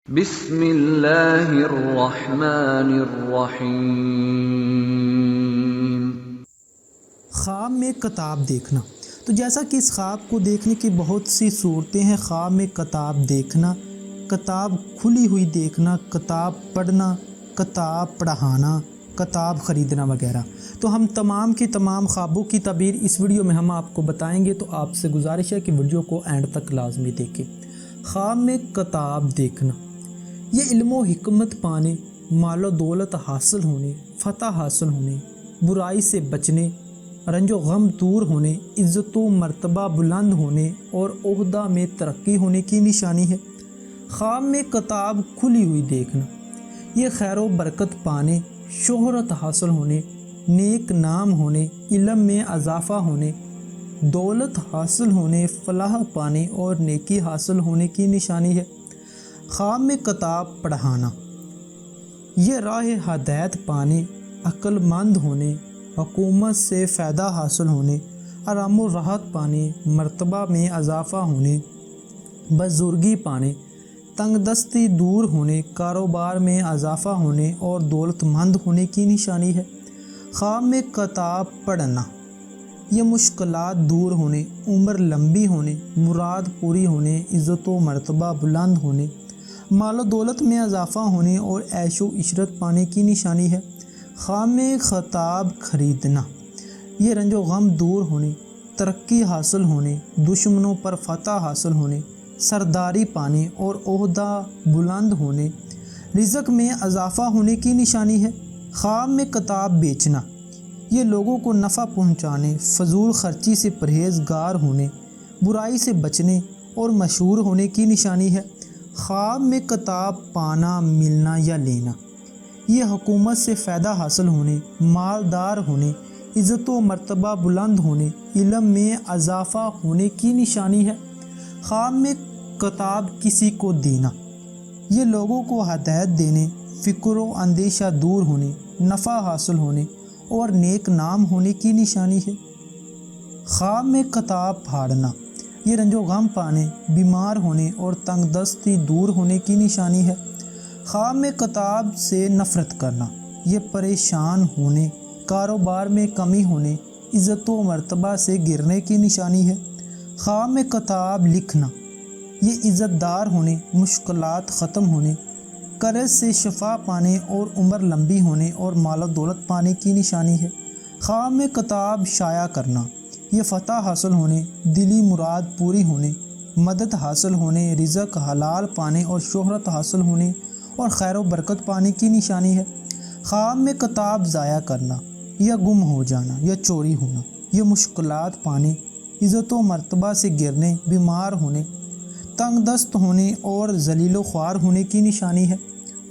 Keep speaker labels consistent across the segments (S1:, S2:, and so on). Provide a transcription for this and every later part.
S1: بسم اللہ الرحمن الرحیم۔
S2: خواب میں کتاب دیکھنا۔ تو جیسا کہ اس خواب کو دیکھنے کی بہت سی صورتیں ہیں، خواب میں کتاب دیکھنا، کتاب کھلی ہوئی دیکھنا، کتاب پڑھنا، کتاب پڑھانا، کتاب خریدنا وغیرہ۔ تو ہم تمام کی تمام خوابوں کی تعبیر اس ویڈیو میں ہم آپ کو بتائیں گے، تو آپ سے گزارش ہے کہ ویڈیو کو اینڈ تک لازمی دیکھیں۔ خواب میں کتاب دیکھنا، یہ علم و حکمت پانے، مال و دولت حاصل ہونے، فتح حاصل ہونے، برائی سے بچنے، رنج و غم دور ہونے، عزت و مرتبہ بلند ہونے اور عہدہ میں ترقی ہونے کی نشانی ہے۔ خواب میں کتاب کھلی ہوئی دیکھنا، یہ خیر و برکت پانے، شہرت حاصل ہونے، نیک نام ہونے، علم میں اضافہ ہونے، دولت حاصل ہونے، فلاح پانے اور نیکی حاصل ہونے کی نشانی ہے۔ خواب میں کتاب پڑھانا، یہ راہ ہدایت پانے، عقل مند ہونے، حکومت سے فائدہ حاصل ہونے، آرام و راحت پانے، مرتبہ میں اضافہ ہونے، بزرگی پانے، تنگ دستی دور ہونے، کاروبار میں اضافہ ہونے اور دولت مند ہونے کی نشانی ہے۔ خواب میں کتاب پڑھنا، یہ مشکلات دور ہونے، عمر لمبی ہونے، مراد پوری ہونے، عزت و مرتبہ بلند ہونے، مال و دولت میں اضافہ ہونے اور عیش و عشرت پانے کی نشانی ہے۔ خواب میں کتاب خریدنا، یہ رنج و غم دور ہونے، ترقی حاصل ہونے، دشمنوں پر فتح حاصل ہونے، سرداری پانے اور عہدہ بلند ہونے، رزق میں اضافہ ہونے کی نشانی ہے۔ خواب میں کتاب بیچنا، یہ لوگوں کو نفع پہنچانے، فضول خرچی سے پرہیزگار ہونے، برائی سے بچنے اور مشہور ہونے کی نشانی ہے۔ خواب میں کتاب پانا، ملنا یا لینا، یہ حکومت سے فائدہ حاصل ہونے، مالدار ہونے، عزت و مرتبہ بلند ہونے، علم میں اضافہ ہونے کی نشانی ہے۔ خواب میں کتاب کسی کو دینا، یہ لوگوں کو ہدایت دینے، فکر و اندیشہ دور ہونے، نفع حاصل ہونے اور نیک نام ہونے کی نشانی ہے۔ خواب میں کتاب پھاڑنا، یہ رنج و غم پانے، بیمار ہونے اور تنگ دستی دور ہونے کی نشانی ہے۔ خواب میں کتاب سے نفرت کرنا، یہ پریشان ہونے، کاروبار میں کمی ہونے، عزت و مرتبہ سے گرنے کی نشانی ہے۔ خواب میں کتاب لکھنا، یہ عزت دار ہونے، مشکلات ختم ہونے، قرض سے شفا پانے اور عمر لمبی ہونے اور مال و دولت پانے کی نشانی ہے۔ خواب میں کتاب شائع کرنا، یہ فتح حاصل ہونے، دلی مراد پوری ہونے، مدد حاصل ہونے، رزق حلال پانے اور شہرت حاصل ہونے اور خیر و برکت پانے کی نشانی ہے۔ خواب میں کتاب ضائع کرنا، یا گم ہو جانا یا چوری ہونا، یہ مشکلات پانے، عزت و مرتبہ سے گرنے، بیمار ہونے، تنگ دست ہونے اور ذلیل و خوار ہونے کی نشانی ہے۔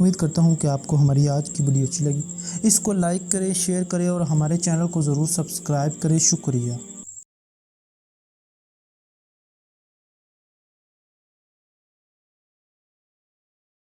S2: امید کرتا ہوں کہ آپ کو ہماری آج کی ویڈیو اچھی لگی۔ اس کو لائک کریں، شیئر کریں اور ہمارے چینل کو ضرور سبسکرائب کریں۔ شکریہ۔